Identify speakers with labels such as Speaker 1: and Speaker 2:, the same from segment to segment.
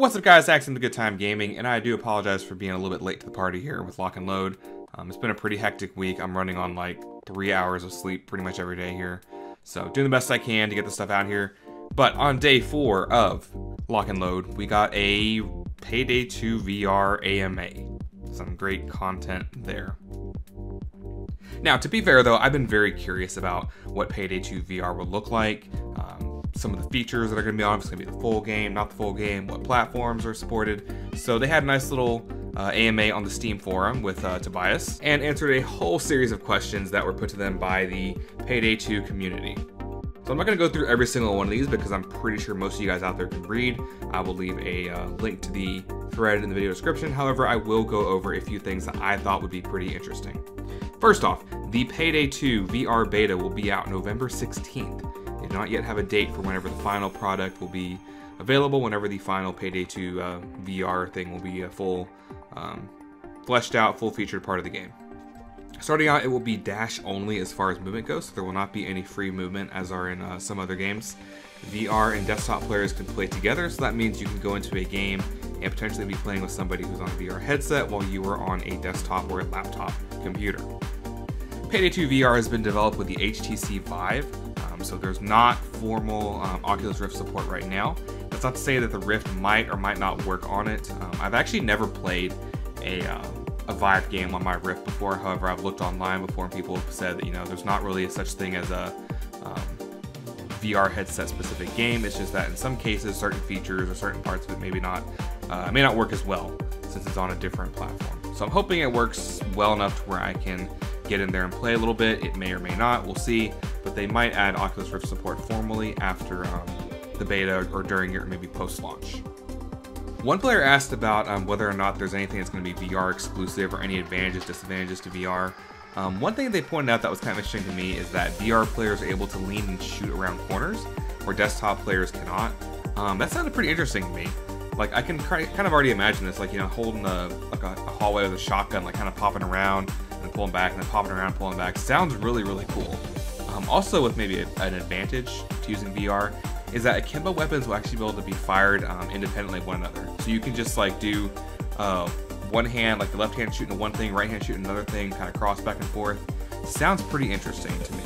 Speaker 1: What's up guys, Axiom the Good Time Gaming, and I do apologize for being a little bit late to the party here with Lock and Load. It's been a pretty hectic week. I'm running on like 3 hours of sleep pretty much every day here. So doing the best I can to get the stuff out here. But on day 4 of Lock and Load, we got a Payday 2 VR AMA. Some great content there. Now, to be fair though, I've been very curious about what Payday 2 VR will look like. Some of the features that are going to be on, if it's going to be the full game, not the full game, what platforms are supported. So they had a nice little AMA on the Steam forum with Tobias, and answered a whole series of questions that were put to them by the Payday 2 community. So I'm not going to go through every single one of these because I'm pretty sure most of you guys out there can read. I will leave a link to the thread in the video description. However, I will go over a few things that I thought would be pretty interesting. First off, the Payday 2 VR beta will be out November 16th. They do not yet have a date for whenever the final product will be available, whenever the final Payday 2 VR thing will be a full, fleshed out, full featured part of the game. Starting out, it will be dash only as far as movement goes, so there will not be any free movement as are in some other games. VR and desktop players can play together, so that means you can go into a game and potentially be playing with somebody who's on a VR headset while you are on a desktop or a laptop computer. Payday 2 VR has been developed with the HTC Vive, so there's not formal Oculus Rift support right now. That's not to say that the Rift might or might not work on it. I've actually never played a Vive game on my Rift before. However, I've looked online before and people have said that, you know, there's not really such thing as a VR headset specific game. It's just that in some cases, certain features or certain parts of it maybe not may not work as well since it's on a different platform. So I'm hoping it works well enough to where I can get in there and play a little bit. It may or may not, we'll see, but they might add Oculus Rift support formally after the beta or during it or maybe post-launch. One player asked about whether or not there's anything that's going to be VR exclusive or any advantages, disadvantages to VR. One thing they pointed out that was kind of interesting to me is that VR players are able to lean and shoot around corners where desktop players cannot. That sounded pretty interesting to me. Like, I can kind of already imagine this, like, you know, holding a hallway with a shotgun, like kind of popping around and pulling back and then popping around, pulling back. Sounds really, really cool. Also, with maybe an advantage to using VR is that akimbo weapons will actually be able to be fired independently of one another. So you can just like do one hand, like the left hand shooting one thing, right hand shooting another thing, kind of cross back and forth. Sounds pretty interesting to me.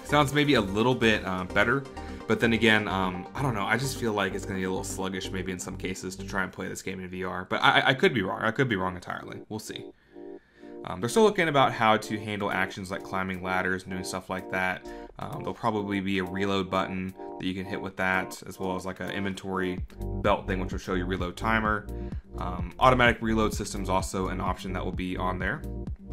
Speaker 1: Sounds maybe a little bit better, but then again, I don't know. I just feel like it's going to be a little sluggish maybe in some cases to try and play this game in VR. But I could be wrong. I could be wrong entirely. We'll see. They're still looking about how to handle actions like climbing ladders and doing stuff like that. There'll probably be a reload button that you can hit with that, as well as like an inventory belt thing, which will show you reload timer. Automatic reload system's also an option that will be on there.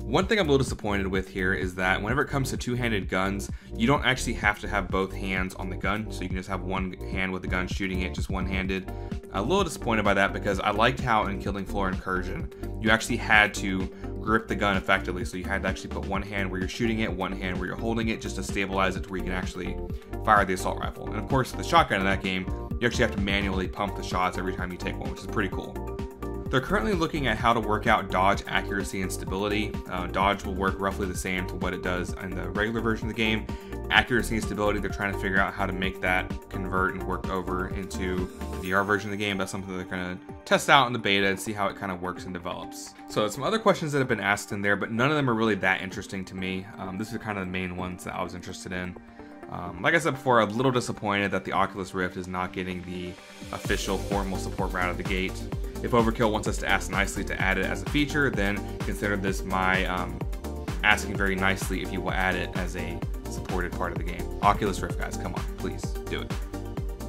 Speaker 1: One thing I'm a little disappointed with here is that whenever it comes to two-handed guns, you don't actually have to have both hands on the gun, so you can just have one hand with the gun shooting it, just one-handed. A little disappointed by that because I liked how in Killing Floor Incursion, you actually had to grip the gun effectively, so you had to actually put one hand where you're shooting it, one hand where you're holding it, just to stabilize it to where you can actually fire the assault rifle. And of course, the shotgun in that game, you actually have to manually pump the shots every time you take one, which is pretty cool. They're currently looking at how to work out dodge accuracy and stability. Dodge will work roughly the same to what it does in the regular version of the game. Accuracy and stability, they're trying to figure out how to make that convert and work over into the VR version of the game. That's something they're going to test out in the beta and see how it kind of works and develops. So some other questions that have been asked in there, but none of them are really that interesting to me. This is kind of the main ones that I was interested in. Like I said before, I'm a little disappointed that the Oculus Rift is not getting the official formal support right out of the gate. If Overkill wants us to ask nicely to add it as a feature, then consider this my asking very nicely if you will add it as a supported part of the game. Oculus Rift guys, come on, please do it.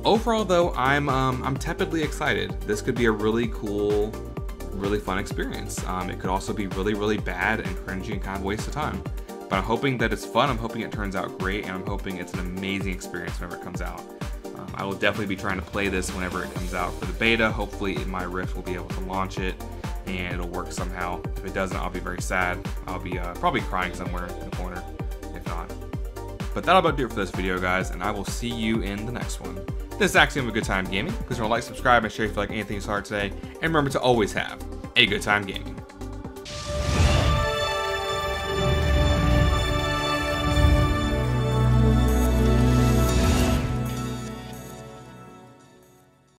Speaker 1: Overall though, I'm tepidly excited. This could be a really cool, really fun experience. It could also be really, really bad and cringy and kind of a waste of time. But I'm hoping that it's fun, I'm hoping it turns out great, and I'm hoping it's an amazing experience whenever it comes out. I will definitely be trying to play this whenever it comes out for the beta. Hopefully my Rift will be able to launch it and it'll work somehow. If it doesn't, I'll be very sad. I'll be probably crying somewhere in the corner, if not. But that'll about do it for this video, guys, and I will see you in the next one. This is Axiom of Good Time Gaming. Please remember to like, subscribe, and share if you like anything you saw today. And remember to always have a good time gaming.